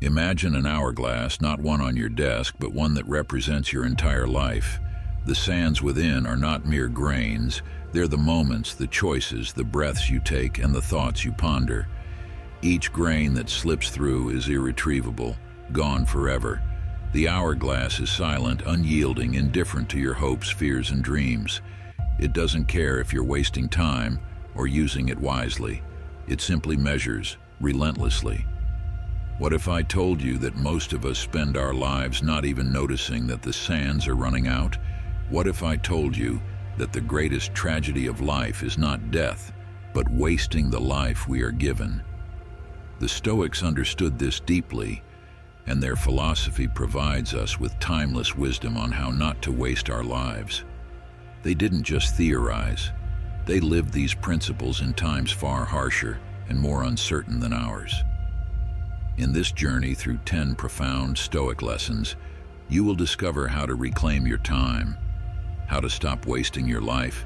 Imagine an hourglass, not one on your desk, but one that represents your entire life. The sands within are not mere grains. They're the moments, the choices, the breaths you take, and the thoughts you ponder. Each grain that slips through is irretrievable, gone forever. The hourglass is silent, unyielding, indifferent to your hopes, fears, and dreams. It doesn't care if you're wasting time or using it wisely. It simply measures, relentlessly. What if I told you that most of us spend our lives not even noticing that the sands are running out? What if I told you that the greatest tragedy of life is not death, but wasting the life we are given? The Stoics understood this deeply, and their philosophy provides us with timeless wisdom on how not to waste our lives. They didn't just theorize. They lived these principles in times far harsher and more uncertain than ours. In this journey through 10 profound Stoic lessons, you will discover how to reclaim your time, how to stop wasting your life,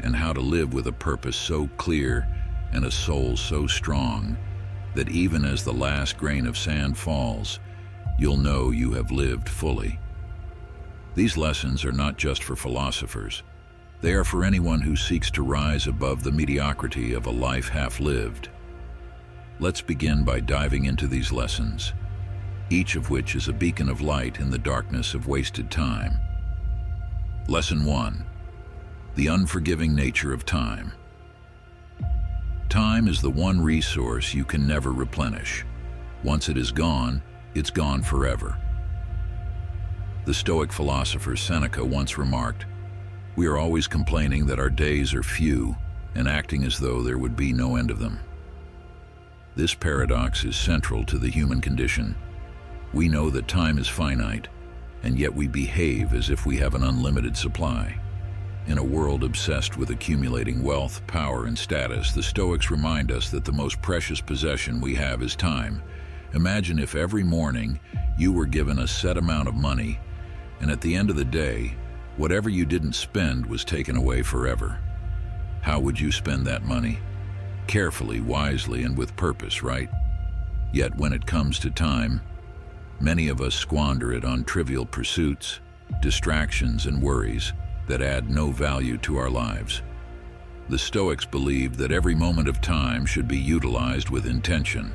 and how to live with a purpose so clear and a soul so strong that even as the last grain of sand falls, you'll know you have lived fully. These lessons are not just for philosophers. They are for anyone who seeks to rise above the mediocrity of a life half-lived. Let's begin by diving into these lessons, each of which is a beacon of light in the darkness of wasted time. Lesson 1. The unforgiving nature of time. Time is the one resource you can never replenish. Once it is gone, it's gone forever. The Stoic philosopher Seneca once remarked, "We are always complaining that our days are few and acting as though there would be no end of them." This paradox is central to the human condition. We know that time is finite, and yet we behave as if we have an unlimited supply. In a world obsessed with accumulating wealth, power, and status, the Stoics remind us that the most precious possession we have is time. Imagine if every morning you were given a set amount of money, and at the end of the day, whatever you didn't spend was taken away forever. How would you spend that money? Carefully, wisely, and with purpose, right? Yet when it comes to time, many of us squander it on trivial pursuits, distractions, and worries that add no value to our lives. The Stoics believed that every moment of time should be utilized with intention.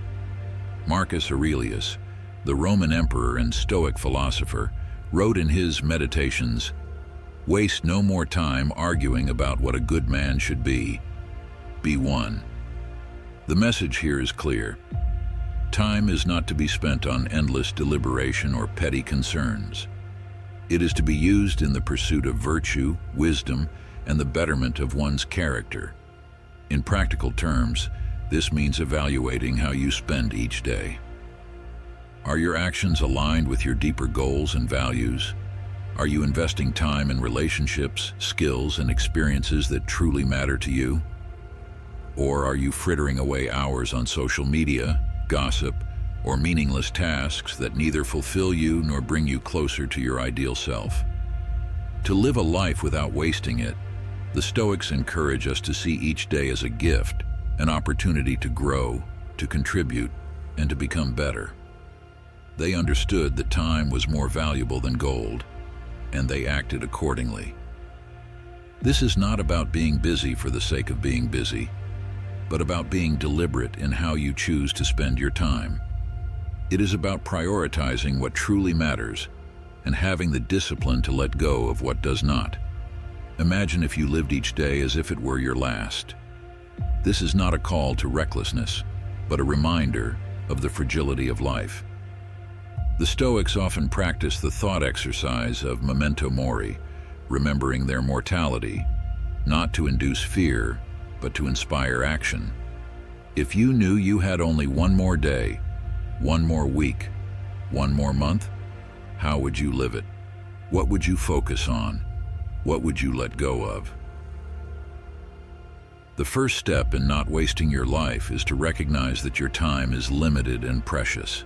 Marcus Aurelius, the Roman emperor and Stoic philosopher, wrote in his Meditations, "Waste no more time arguing about what a good man should be. Be one." The message here is clear. Time is not to be spent on endless deliberation or petty concerns. It is to be used in the pursuit of virtue, wisdom, and the betterment of one's character. In practical terms, this means evaluating how you spend each day. Are your actions aligned with your deeper goals and values? Are you investing time in relationships, skills, and experiences that truly matter to you? Or are you frittering away hours on social media, gossip, or meaningless tasks that neither fulfill you nor bring you closer to your ideal self? To live a life without wasting it, the Stoics encourage us to see each day as a gift, an opportunity to grow, to contribute, and to become better. They understood that time was more valuable than gold, and they acted accordingly. This is not about being busy for the sake of being busy, but about being deliberate in how you choose to spend your time. It is about prioritizing what truly matters and having the discipline to let go of what does not. Imagine if you lived each day as if it were your last. This is not a call to recklessness, but a reminder of the fragility of life. The Stoics often practice the thought exercise of memento mori, remembering their mortality, not to induce fear, but to inspire action. If you knew you had only one more day, one more week, one more month, how would you live it? What would you focus on? What would you let go of? The first step in not wasting your life is to recognize that your time is limited and precious.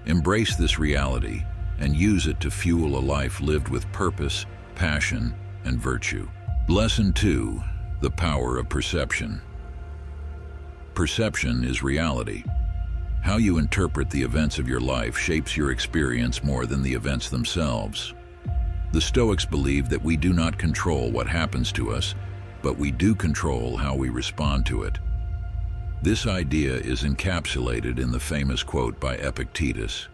Embrace this reality and use it to fuel a life lived with purpose, passion, and virtue. Lesson 2. The power of perception. Perception is reality. How you interpret the events of your life shapes your experience more than the events themselves. The Stoics believe that we do not control what happens to us, but we do control how we respond to it. This idea is encapsulated in the famous quote by Epictetus.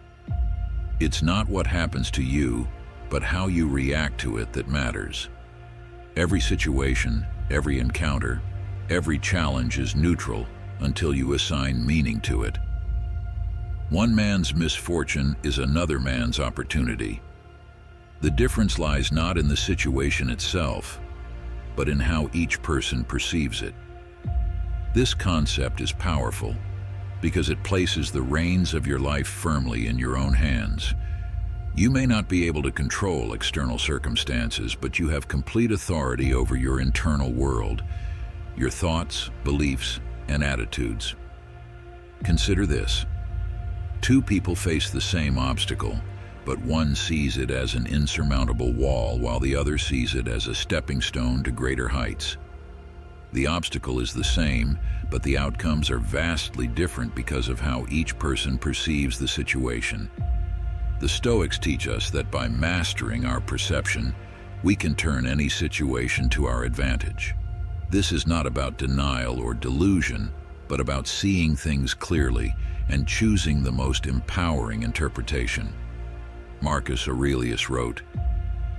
"It's not what happens to you, but how you react to it that matters." Every situation, every encounter, every challenge is neutral until you assign meaning to it. One man's misfortune is another man's opportunity. The difference lies not in the situation itself, but in how each person perceives it. This concept is powerful because it places the reins of your life firmly in your own hands. You may not be able to control external circumstances, but you have complete authority over your internal world, your thoughts, beliefs, and attitudes. Consider this. Two people face the same obstacle, but one sees it as an insurmountable wall while the other sees it as a stepping stone to greater heights. The obstacle is the same, but the outcomes are vastly different because of how each person perceives the situation. The Stoics teach us that by mastering our perception, we can turn any situation to our advantage. This is not about denial or delusion, but about seeing things clearly and choosing the most empowering interpretation. Marcus Aurelius wrote,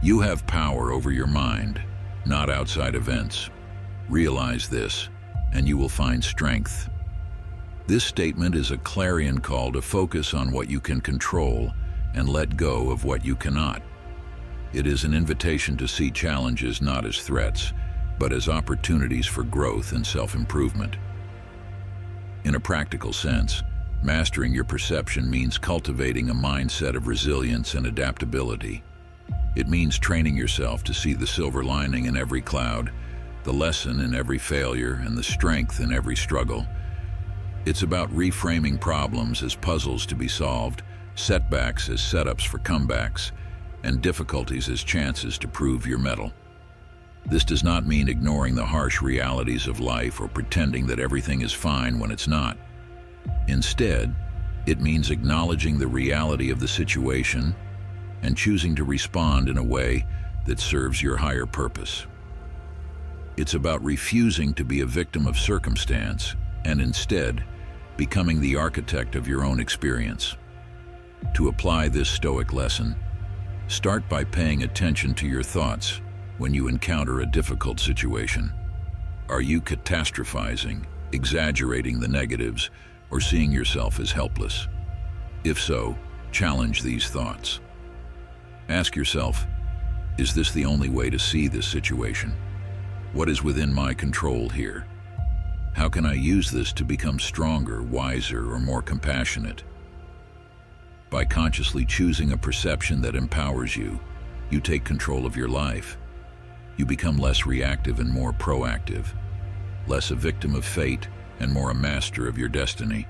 "You have power over your mind, not outside events. Realize this, and you will find strength." This statement is a clarion call to focus on what you can control and let go of what you cannot. It is an invitation to see challenges not as threats, but as opportunities for growth and self-improvement. In a practical sense, mastering your perception means cultivating a mindset of resilience and adaptability. It means training yourself to see the silver lining in every cloud, the lesson in every failure, and the strength in every struggle. It's about reframing problems as puzzles to be solved, setbacks as setups for comebacks, and difficulties as chances to prove your mettle. This does not mean ignoring the harsh realities of life or pretending that everything is fine when it's not. Instead, it means acknowledging the reality of the situation and choosing to respond in a way that serves your higher purpose. It's about refusing to be a victim of circumstance and instead becoming the architect of your own experience. To apply this Stoic lesson, start by paying attention to your thoughts when you encounter a difficult situation. Are you catastrophizing, exaggerating the negatives, or seeing yourself as helpless? If so, challenge these thoughts. Ask yourself, is this the only way to see this situation? What is within my control here? How can I use this to become stronger, wiser, or more compassionate? By consciously choosing a perception that empowers you, you take control of your life. You become less reactive and more proactive, less a victim of fate and more a master of your destiny.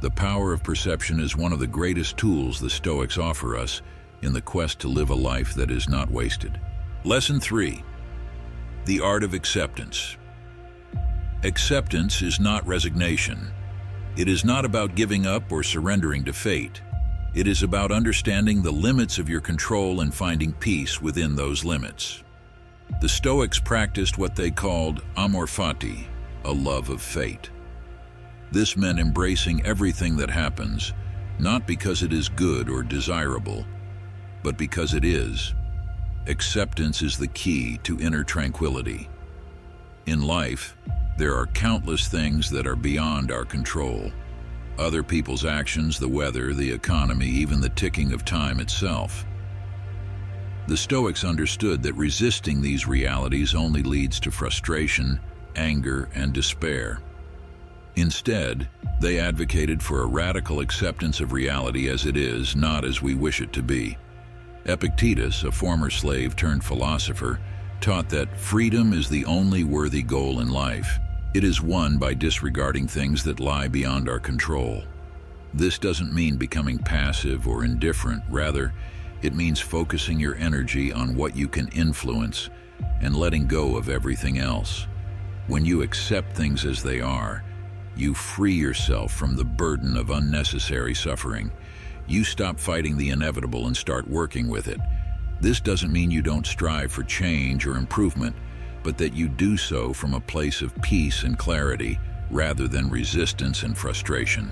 The power of perception is one of the greatest tools the Stoics offer us in the quest to live a life that is not wasted. Lesson 3. The art of acceptance. Acceptance is not resignation. It is not about giving up or surrendering to fate. It is about understanding the limits of your control and finding peace within those limits. The Stoics practiced what they called amor fati, a love of fate. This meant embracing everything that happens, not because it is good or desirable, but because it is. Acceptance is the key to inner tranquility. In life, there are countless things that are beyond our control. Other people's actions, the weather, the economy, even the ticking of time itself. The Stoics understood that resisting these realities only leads to frustration, anger, and despair. Instead, they advocated for a radical acceptance of reality as it is, not as we wish it to be. Epictetus, a former slave turned philosopher, taught that freedom is the only worthy goal in life. It is won by disregarding things that lie beyond our control. This doesn't mean becoming passive or indifferent. Rather, it means focusing your energy on what you can influence and letting go of everything else. When you accept things as they are, You free yourself from the burden of unnecessary suffering. You stop fighting the inevitable and start working with it. This doesn't mean you don't strive for change or improvement, but that you do so from a place of peace and clarity rather than resistance and frustration.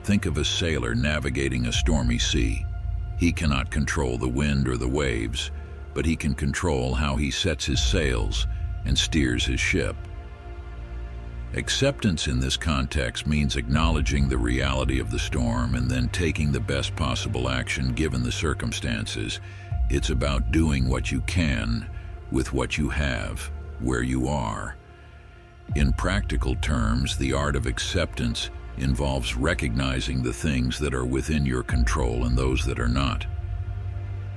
Think of a sailor navigating a stormy sea. He cannot control the wind or the waves, but he can control how he sets his sails and steers his ship. Acceptance in this context means acknowledging the reality of the storm and then taking the best possible action given the circumstances. It's about doing what you can with what you have, where you are. In practical terms, the art of acceptance involves recognizing the things that are within your control and those that are not.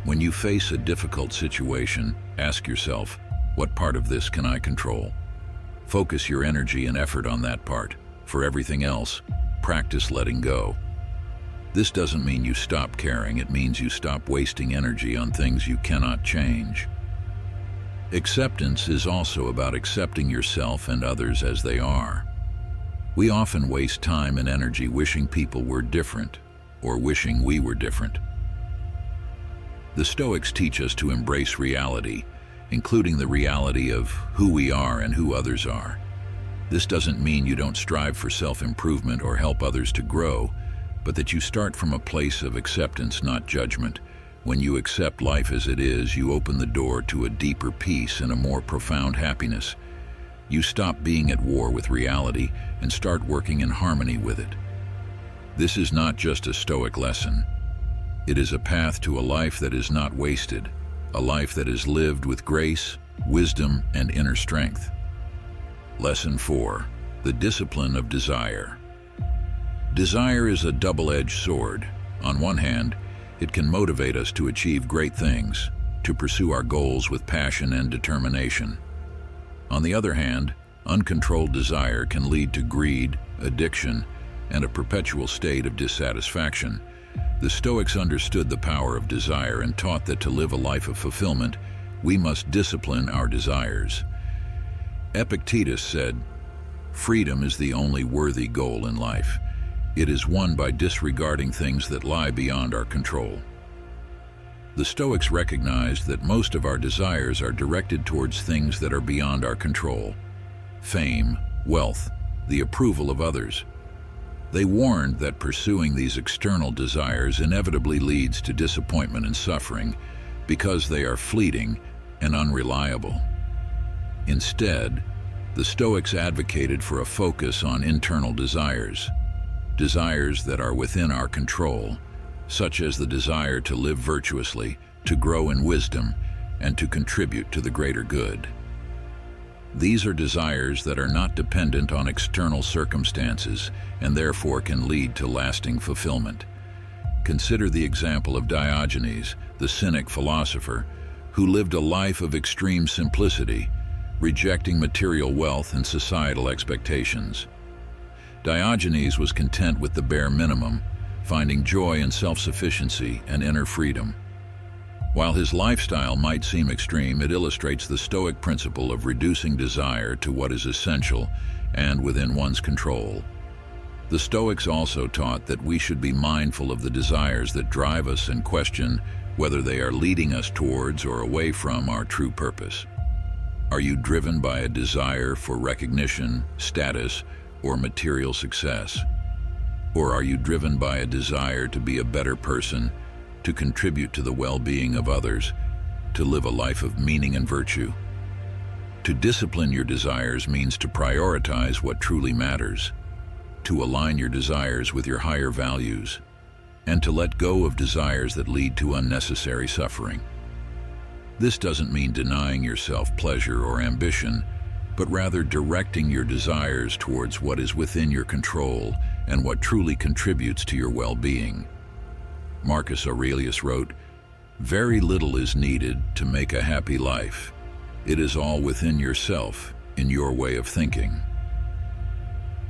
When you face a difficult situation, ask yourself, what part of this can I control? Focus your energy and effort on that part. For everything else, practice letting go. This doesn't mean you stop caring, it means you stop wasting energy on things you cannot change. Acceptance is also about accepting yourself and others as they are. We often waste time and energy wishing people were different, or wishing we were different. The Stoics teach us to embrace reality, including the reality of who we are and who others are. This doesn't mean you don't strive for self-improvement or help others to grow, but that you start from a place of acceptance, not judgment. When you accept life as it is, you open the door to a deeper peace and a more profound happiness. You stop being at war with reality and start working in harmony with it. This is not just a Stoic lesson. It is a path to a life that is not wasted, a life that is lived with grace, wisdom, and inner strength. Lesson 4. The discipline of desire. Desire is a double-edged sword. On one hand, it can motivate us to achieve great things, to pursue our goals with passion and determination. On the other hand, uncontrolled desire can lead to greed, addiction, and a perpetual state of dissatisfaction. The Stoics understood the power of desire and taught that to live a life of fulfillment, we must discipline our desires. Epictetus said, "Freedom is the only worthy goal in life. It is won by disregarding things that lie beyond our control." The Stoics recognized that most of our desires are directed towards things that are beyond our control: fame, wealth, the approval of others. They warned that pursuing these external desires inevitably leads to disappointment and suffering because they are fleeting and unreliable. Instead, the Stoics advocated for a focus on internal desires that are within our control, such as the desire to live virtuously, to grow in wisdom, and to contribute to the greater good. These are desires that are not dependent on external circumstances and therefore can lead to lasting fulfillment. Consider the example of Diogenes, the Cynic philosopher, who lived a life of extreme simplicity, rejecting material wealth and societal expectations. Diogenes was content with the bare minimum, finding joy in self-sufficiency and inner freedom. While his lifestyle might seem extreme, it illustrates the Stoic principle of reducing desire to what is essential and within one's control. The Stoics also taught that we should be mindful of the desires that drive us and question whether they are leading us towards or away from our true purpose. Are you driven by a desire for recognition, status, or material success? Or are you driven by a desire to be a better person, to contribute to the well-being of others, to live a life of meaning and virtue? To discipline your desires means to prioritize what truly matters, to align your desires with your higher values, and to let go of desires that lead to unnecessary suffering. This doesn't mean denying yourself pleasure or ambition, but rather directing your desires towards what is within your control and what truly contributes to your well-being. Marcus Aurelius wrote, "Very little is needed to make a happy life. It is all within yourself, in your way of thinking."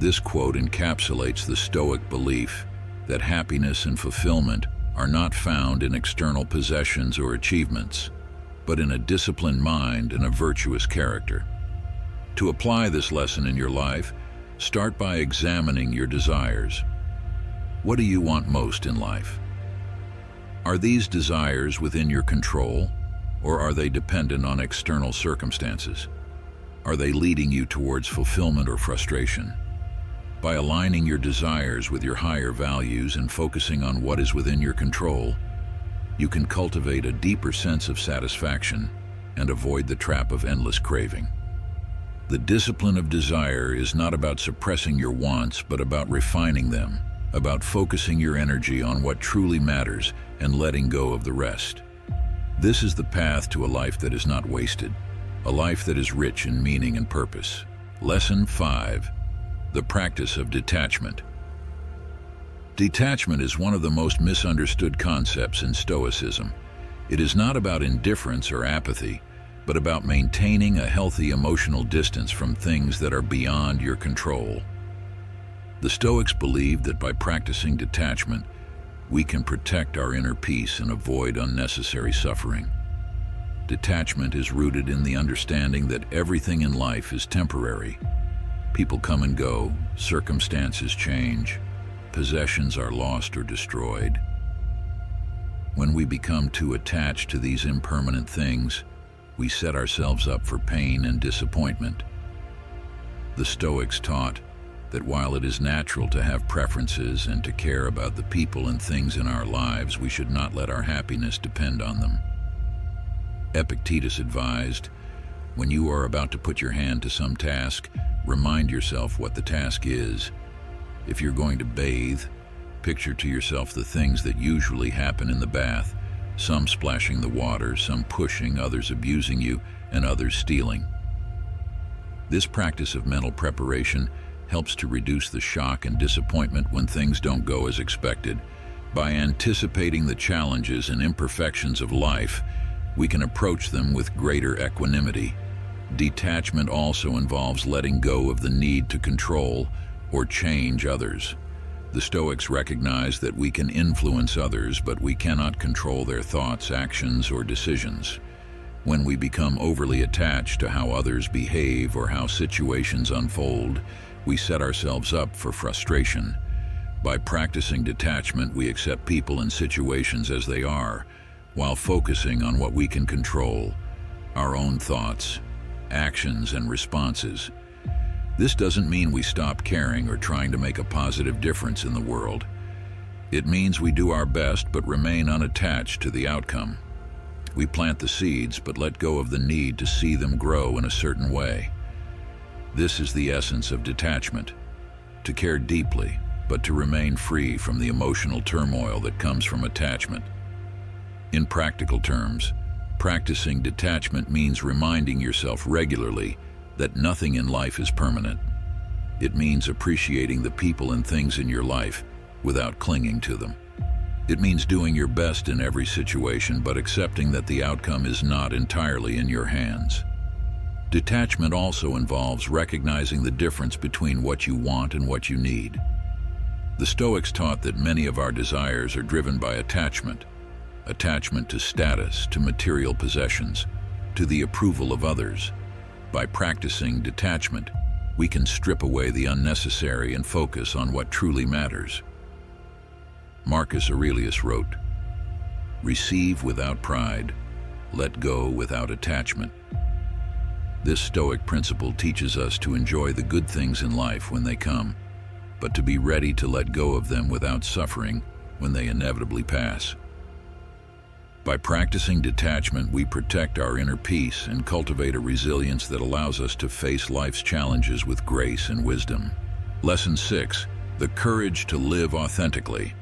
This quote encapsulates the Stoic belief that happiness and fulfillment are not found in external possessions or achievements, but in a disciplined mind and a virtuous character. To apply this lesson in your life, Start by examining your desires. What do you want most in life? Are these desires within your control, or are they dependent on external circumstances? Are they leading you towards fulfillment or frustration? By aligning your desires with your higher values and focusing on what is within your control, you can cultivate a deeper sense of satisfaction and avoid the trap of endless craving. The discipline of desire is not about suppressing your wants, but about refining them, about focusing your energy on what truly matters and letting go of the rest. This is the path to a life that is not wasted, a life that is rich in meaning and purpose. Lesson 5. The practice of detachment. Detachment is one of the most misunderstood concepts in Stoicism. It is not about indifference or apathy, but about maintaining a healthy emotional distance from things that are beyond your control. The Stoics believed that by practicing detachment, we can protect our inner peace and avoid unnecessary suffering. Detachment is rooted in the understanding that everything in life is temporary. People come and go, circumstances change, possessions are lost or destroyed. When we become too attached to these impermanent things, we set ourselves up for pain and disappointment. The Stoics taught that while it is natural to have preferences and to care about the people and things in our lives, we should not let our happiness depend on them. Epictetus advised, when you are about to put your hand to some task, remind yourself what the task is. If you're going to bathe, picture to yourself the things that usually happen in the bath, some splashing the water, some pushing, others abusing you, and others stealing. This practice of mental preparation helps to reduce the shock and disappointment when things don't go as expected. By anticipating the challenges and imperfections of life, we can approach them with greater equanimity. Detachment also involves letting go of the need to control or change others. The Stoics recognize that we can influence others, but we cannot control their thoughts, actions, or decisions. When we become overly attached to how others behave or how situations unfold, we set ourselves up for frustration. By practicing detachment, we accept people and situations as they are, while focusing on what we can control, our own thoughts, actions, and responses. This doesn't mean we stop caring or trying to make a positive difference in the world. It means we do our best but remain unattached to the outcome. We plant the seeds but let go of the need to see them grow in a certain way. This is the essence of detachment, to care deeply, but to remain free from the emotional turmoil that comes from attachment. In practical terms, practicing detachment means reminding yourself regularly that nothing in life is permanent. It means appreciating the people and things in your life without clinging to them. It means doing your best in every situation, but accepting that the outcome is not entirely in your hands. Detachment also involves recognizing the difference between what you want and what you need. The Stoics taught that many of our desires are driven by attachment to status, to material possessions, to the approval of others. By practicing detachment, we can strip away the unnecessary and focus on what truly matters. Marcus Aurelius wrote, "Receive without pride, let go without attachment." This Stoic principle teaches us to enjoy the good things in life when they come, but to be ready to let go of them without suffering when they inevitably pass. By practicing detachment, we protect our inner peace and cultivate a resilience that allows us to face life's challenges with grace and wisdom. Lesson 6. The courage to live authentically.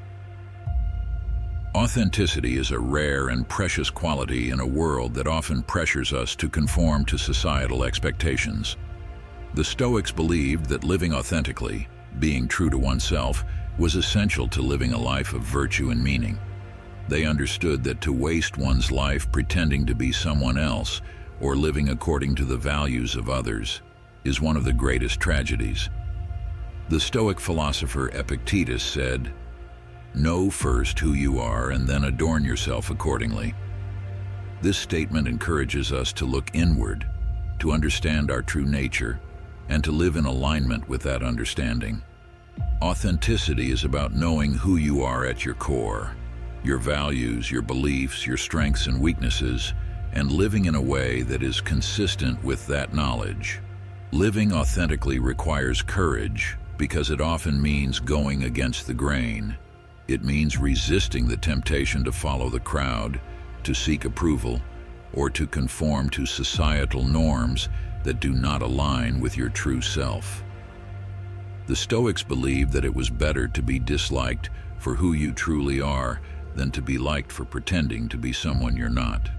Authenticity is a rare and precious quality in a world that often pressures us to conform to societal expectations. The Stoics believed that living authentically, being true to oneself, was essential to living a life of virtue and meaning. They understood that to waste one's life pretending to be someone else or living according to the values of others is one of the greatest tragedies. The Stoic philosopher Epictetus said, "Know first who you are and then adorn yourself accordingly." This statement encourages us to look inward, to understand our true nature, and to live in alignment with that understanding. Authenticity is about knowing who you are at your core, your values, your beliefs, your strengths and weaknesses, and living in a way that is consistent with that knowledge. Living authentically requires courage because it often means going against the grain. It means resisting the temptation to follow the crowd, to seek approval, or to conform to societal norms that do not align with your true self. The Stoics believed that it was better to be disliked for who you truly are than to be liked for pretending to be someone you're not.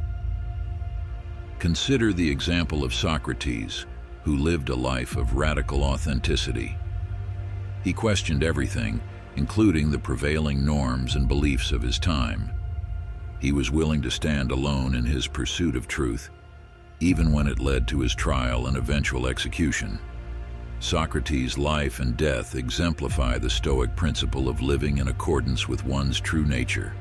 Consider the example of Socrates, who lived a life of radical authenticity. He questioned everything, including the prevailing norms and beliefs of his time. He was willing to stand alone in his pursuit of truth, even when it led to his trial and eventual execution. Socrates' life and death exemplify the Stoic principle of living in accordance with one's true nature,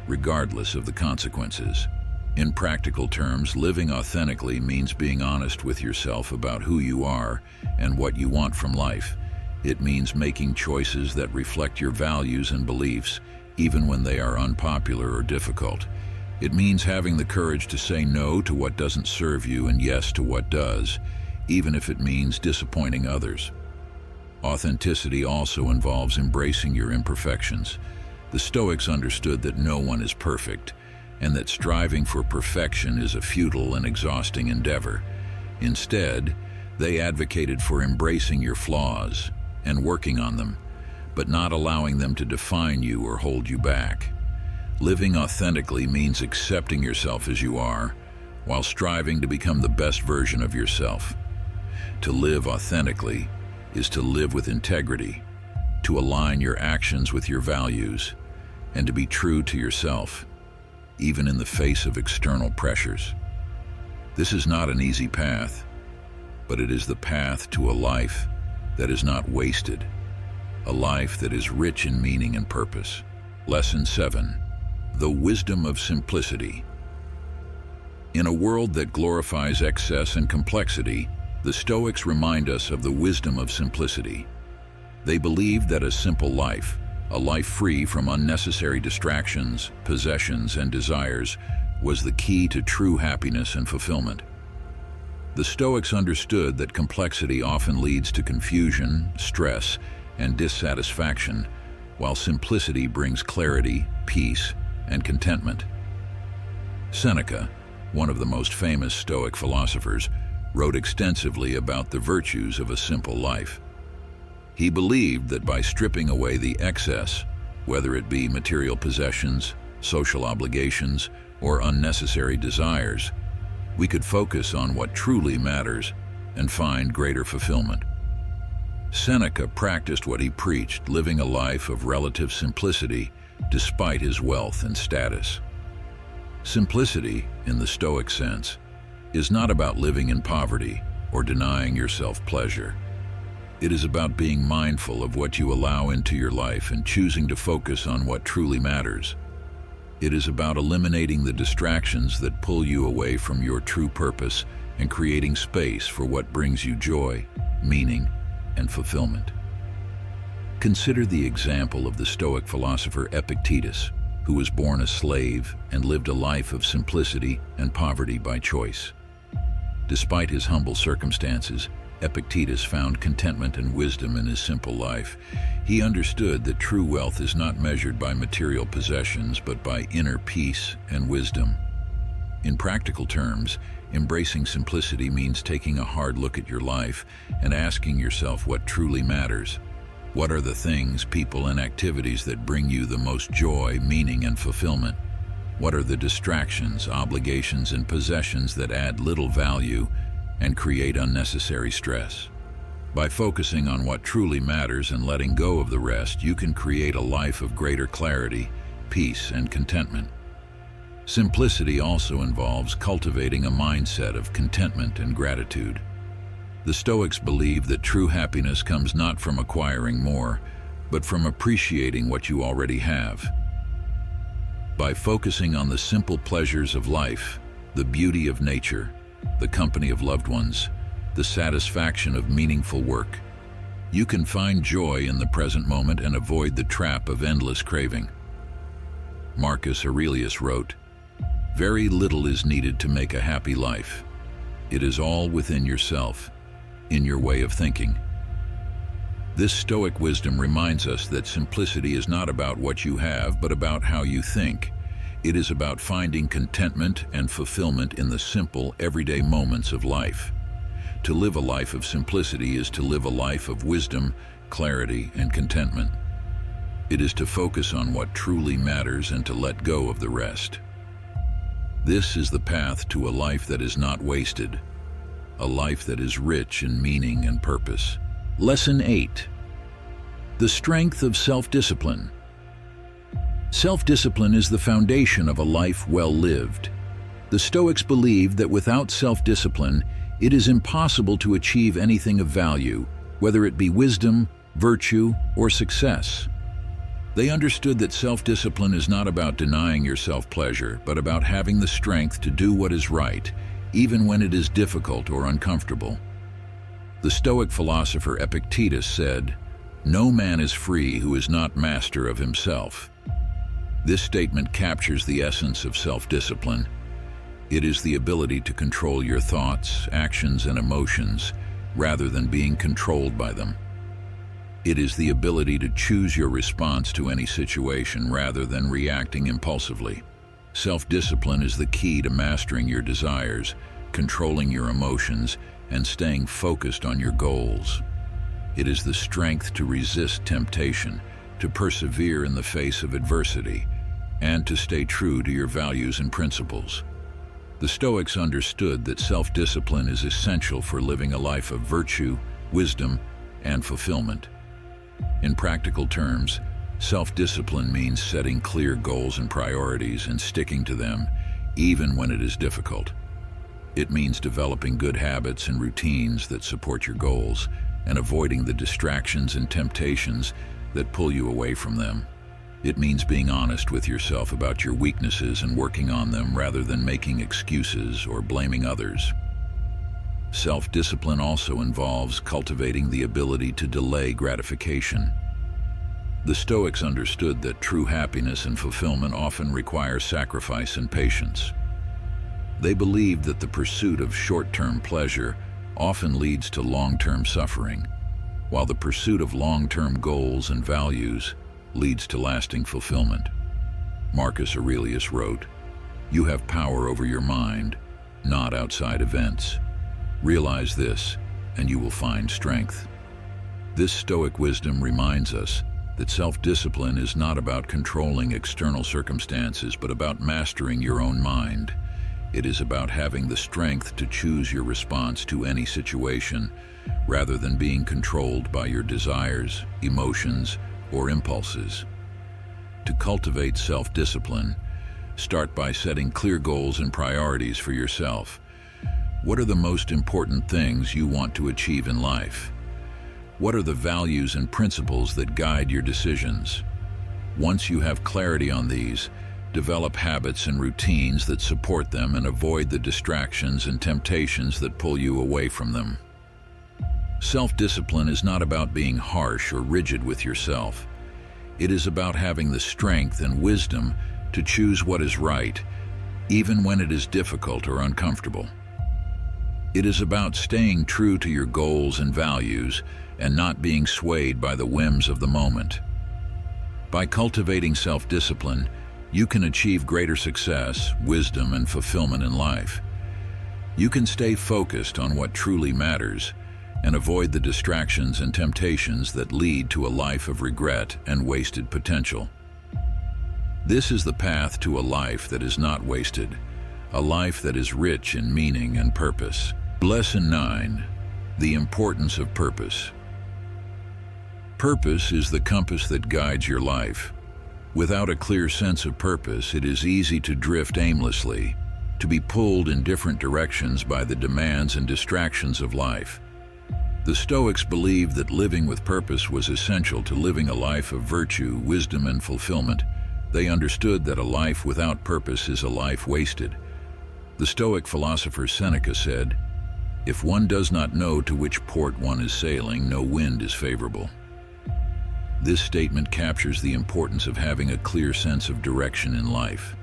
regardless of the consequences. In practical terms, living authentically means being honest with yourself about who you are and what you want from life. It means making choices that reflect your values and beliefs, even when they are unpopular or difficult. It means having the courage to say no to what doesn't serve you and yes to what does, even if it means disappointing others. Authenticity also involves embracing your imperfections. The Stoics understood that no one is perfect, and that striving for perfection is a futile and exhausting endeavor. Instead, they advocated for embracing your flaws and working on them, but not allowing them to define you or hold you back. Living authentically means accepting yourself as you are, while striving to become the best version of yourself. To live authentically is to live with integrity, to align your actions with your values, and to be true to yourself, even in the face of external pressures. This is not an easy path, but it is the path to a life that is not wasted, a life that is rich in meaning and purpose. Lesson 7. The wisdom of simplicity. In a world that glorifies excess and complexity, the Stoics remind us of the wisdom of simplicity. They believed that a simple life, a life free from unnecessary distractions, possessions, and desires, was the key to true happiness and fulfillment. The Stoics understood that complexity often leads to confusion, stress, and dissatisfaction, while simplicity brings clarity, peace, and contentment. Seneca, one of the most famous Stoic philosophers, wrote extensively about the virtues of a simple life. He believed that by stripping away the excess, whether it be material possessions, social obligations, or unnecessary desires, we could focus on what truly matters and find greater fulfillment. Seneca practiced what he preached, living a life of relative simplicity despite his wealth and status. Simplicity, in the Stoic sense, is not about living in poverty or denying yourself pleasure. It is about being mindful of what you allow into your life and choosing to focus on what truly matters. It is about eliminating the distractions that pull you away from your true purpose and creating space for what brings you joy, meaning, and fulfillment. Consider the example of the Stoic philosopher Epictetus, who was born a slave and lived a life of simplicity and poverty by choice. Despite his humble circumstances, Epictetus found contentment and wisdom in his simple life. He understood that true wealth is not measured by material possessions, but by inner peace and wisdom. In practical terms, embracing simplicity means taking a hard look at your life and asking yourself what truly matters. What are the things, people, and activities that bring you the most joy, meaning, and fulfillment? What are the distractions, obligations, and possessions that add little value and create unnecessary stress? By focusing on what truly matters and letting go of the rest, you can create a life of greater clarity, peace, and contentment. Simplicity also involves cultivating a mindset of contentment and gratitude. The Stoics believe that true happiness comes not from acquiring more, but from appreciating what you already have. By focusing on the simple pleasures of life, the beauty of nature, the company of loved ones, the satisfaction of meaningful work. You can find joy in the present moment and avoid the trap of endless craving. Marcus Aurelius wrote, "Very little is needed to make a happy life. It is all within yourself, in your way of thinking." This Stoic wisdom reminds us that simplicity is not about what you have, but about how you think. It is about finding contentment and fulfillment in the simple, everyday moments of life. To live a life of simplicity is to live a life of wisdom, clarity, and contentment. It is to focus on what truly matters and to let go of the rest. This is the path to a life that is not wasted, a life that is rich in meaning and purpose. Lesson 8. The strength of self-discipline. Self-discipline is the foundation of a life well lived. The Stoics believed that without self-discipline, it is impossible to achieve anything of value, whether it be wisdom, virtue, or success. They understood that self-discipline is not about denying yourself pleasure, but about having the strength to do what is right, even when it is difficult or uncomfortable. The Stoic philosopher Epictetus said, "No man is free who is not master of himself." This statement captures the essence of self-discipline. It is the ability to control your thoughts, actions, and emotions, rather than being controlled by them. It is the ability to choose your response to any situation rather than reacting impulsively. Self-discipline is the key to mastering your desires, controlling your emotions, and staying focused on your goals. It is the strength to resist temptation, to persevere in the face of adversity, and to stay true to your values and principles. The Stoics understood that self-discipline is essential for living a life of virtue, wisdom, and fulfillment. In practical terms, self-discipline means setting clear goals and priorities and sticking to them, even when it is difficult. It means developing good habits and routines that support your goals and avoiding the distractions and temptations that pull you away from them. It means being honest with yourself about your weaknesses and working on them rather than making excuses or blaming others. Self-discipline also involves cultivating the ability to delay gratification. The Stoics understood that true happiness and fulfillment often require sacrifice and patience. They believed that the pursuit of short-term pleasure often leads to long-term suffering, while the pursuit of long-term goals and values leads to lasting fulfillment. Marcus Aurelius wrote, "You have power over your mind, not outside events. Realize this, and you will find strength." This Stoic wisdom reminds us that self-discipline is not about controlling external circumstances, but about mastering your own mind. It is about having the strength to choose your response to any situation, rather than being controlled by your desires, emotions, or impulses. To cultivate self-discipline, start by setting clear goals and priorities for yourself. What are the most important things you want to achieve in life? What are the values and principles that guide your decisions? Once you have clarity on these, develop habits and routines that support them and avoid the distractions and temptations that pull you away from them. Self-discipline is not about being harsh or rigid with yourself. It is about having the strength and wisdom to choose what is right, even when it is difficult or uncomfortable. It is about staying true to your goals and values and not being swayed by the whims of the moment. By cultivating self-discipline, you can achieve greater success, wisdom, and fulfillment in life. You can stay focused on what truly matters and avoid the distractions and temptations that lead to a life of regret and wasted potential. This is the path to a life that is not wasted, a life that is rich in meaning and purpose. Lesson 9. The importance of purpose. Purpose is the compass that guides your life. Without a clear sense of purpose, it is easy to drift aimlessly, to be pulled in different directions by the demands and distractions of life. The Stoics believed that living with purpose was essential to living a life of virtue, wisdom, and fulfillment. They understood that a life without purpose is a life wasted. The Stoic philosopher Seneca said, If one does not know to which port one is sailing, no wind is favorable. This statement captures the importance of having a clear sense of direction in life.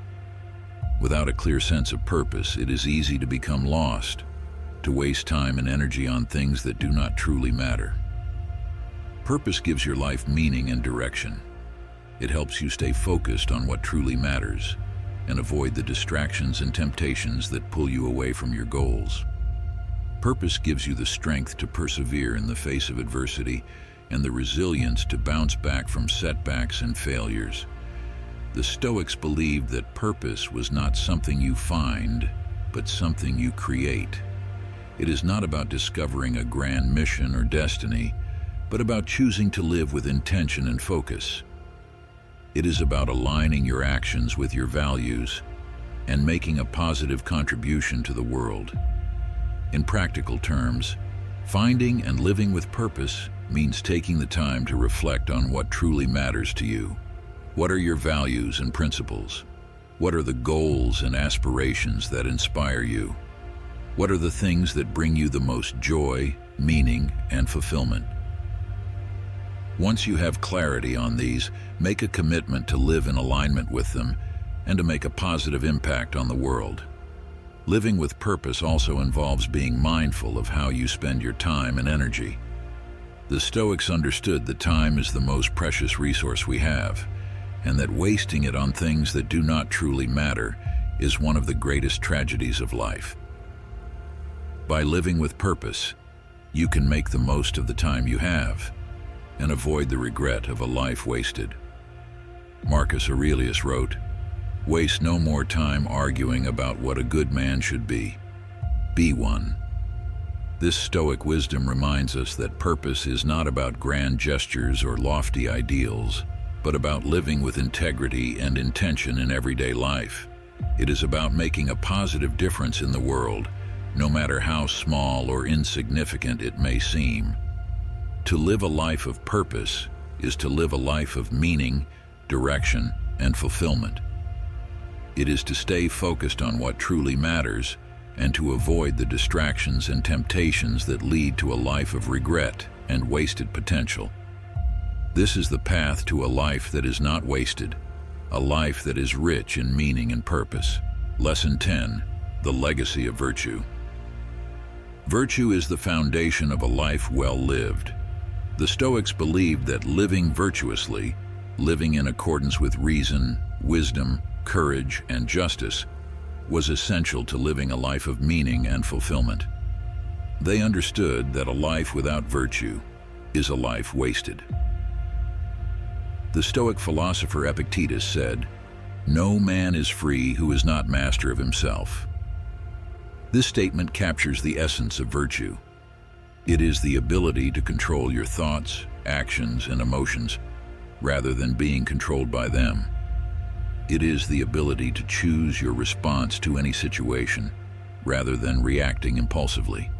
Without a clear sense of purpose, it is easy to become lost, to waste time and energy on things that do not truly matter. Purpose gives your life meaning and direction. It helps you stay focused on what truly matters and avoid the distractions and temptations that pull you away from your goals. Purpose gives you the strength to persevere in the face of adversity and the resilience to bounce back from setbacks and failures. The Stoics believed that purpose was not something you find, but something you create. It is not about discovering a grand mission or destiny, but about choosing to live with intention and focus. It is about aligning your actions with your values and making a positive contribution to the world. In practical terms, finding and living with purpose means taking the time to reflect on what truly matters to you. What are your values and principles? What are the goals and aspirations that inspire you? What are the things that bring you the most joy, meaning, and fulfillment? Once you have clarity on these, make a commitment to live in alignment with them and to make a positive impact on the world. Living with purpose also involves being mindful of how you spend your time and energy. The Stoics understood that time is the most precious resource we have, and that wasting it on things that do not truly matter is one of the greatest tragedies of life. By living with purpose, you can make the most of the time you have and avoid the regret of a life wasted. Marcus Aurelius wrote, "Waste no more time arguing about what a good man should be. Be one." This Stoic wisdom reminds us that purpose is not about grand gestures or lofty ideals, but about living with integrity and intention in everyday life. It is about making a positive difference in the world, no matter how small or insignificant it may seem. To live a life of purpose is to live a life of meaning, direction, and fulfillment. It is to stay focused on what truly matters and to avoid the distractions and temptations that lead to a life of regret and wasted potential. This is the path to a life that is not wasted, a life that is rich in meaning and purpose. Lesson 10: The Legacy of Virtue. Virtue is the foundation of a life well lived. The Stoics believed that living virtuously, living in accordance with reason, wisdom, courage, and justice, was essential to living a life of meaning and fulfillment. They understood that a life without virtue is a life wasted. The Stoic philosopher Epictetus said, "No man is free who is not master of himself." This statement captures the essence of virtue. It is the ability to control your thoughts, actions, and emotions, rather than being controlled by them. It is the ability to choose your response to any situation, rather than reacting impulsively.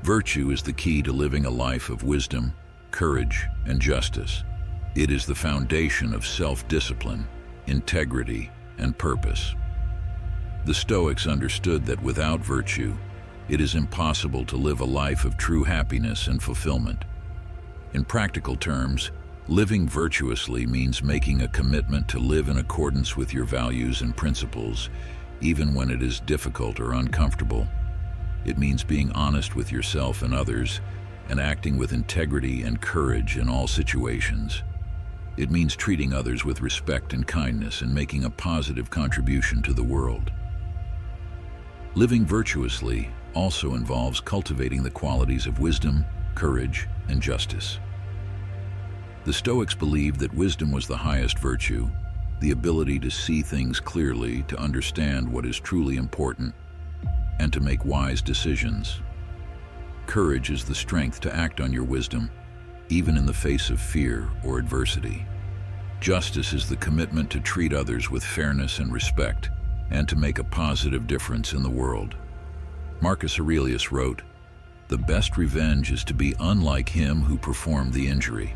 Virtue is the key to living a life of wisdom, courage, and justice. It is the foundation of self-discipline, integrity, and purpose. The Stoics understood that without virtue, it is impossible to live a life of true happiness and fulfillment. In practical terms, living virtuously means making a commitment to live in accordance with your values and principles, even when it is difficult or uncomfortable. It means being honest with yourself and others, and acting with integrity and courage in all situations. It means treating others with respect and kindness and making a positive contribution to the world. Living virtuously also involves cultivating the qualities of wisdom, courage, and justice. The Stoics believed that wisdom was the highest virtue, the ability to see things clearly, to understand what is truly important, and to make wise decisions. Courage is the strength to act on your wisdom, even in the face of fear or adversity. Justice is the commitment to treat others with fairness and respect, and to make a positive difference in the world. Marcus Aurelius wrote, "The best revenge is to be unlike him who performed the injury."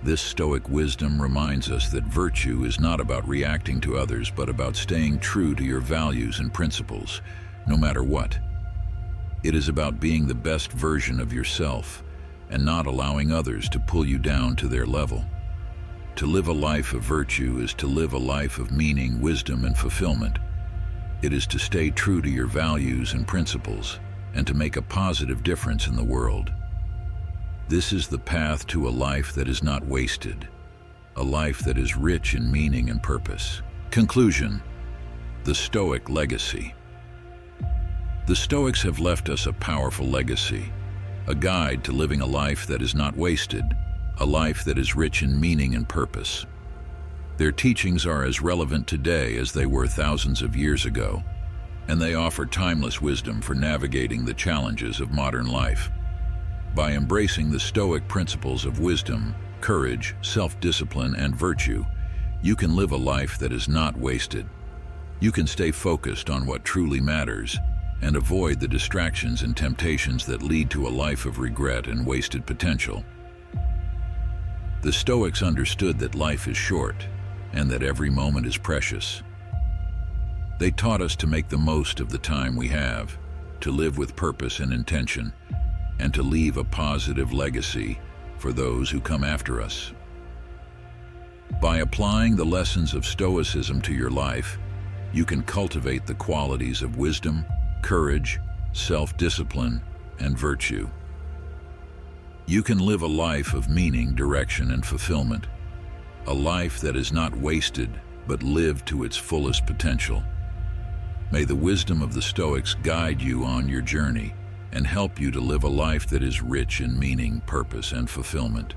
This Stoic wisdom reminds us that virtue is not about reacting to others, but about staying true to your values and principles, no matter what. It is about being the best version of yourself and not allowing others to pull you down to their level. To live a life of virtue is to live a life of meaning, wisdom, and fulfillment. It is to stay true to your values and principles and to make a positive difference in the world. This is the path to a life that is not wasted, a life that is rich in meaning and purpose. Conclusion: the Stoic legacy. The Stoics have left us a powerful legacy, a guide to living a life that is not wasted, a life that is rich in meaning and purpose. Their teachings are as relevant today as they were thousands of years ago, and they offer timeless wisdom for navigating the challenges of modern life. By embracing the Stoic principles of wisdom, courage, self-discipline, and virtue, you can live a life that is not wasted. You can stay focused on what truly matters and avoid the distractions and temptations that lead to a life of regret and wasted potential. The Stoics understood that life is short and that every moment is precious. They taught us to make the most of the time we have, to live with purpose and intention, and to leave a positive legacy for those who come after us. By applying the lessons of Stoicism to your life, you can cultivate the qualities of wisdom, courage, self-discipline, and virtue. You can live a life of meaning, direction, and fulfillment, a life that is not wasted but lived to its fullest potential. May the wisdom of the Stoics guide you on your journey and help you to live a life that is rich in meaning, purpose, and fulfillment.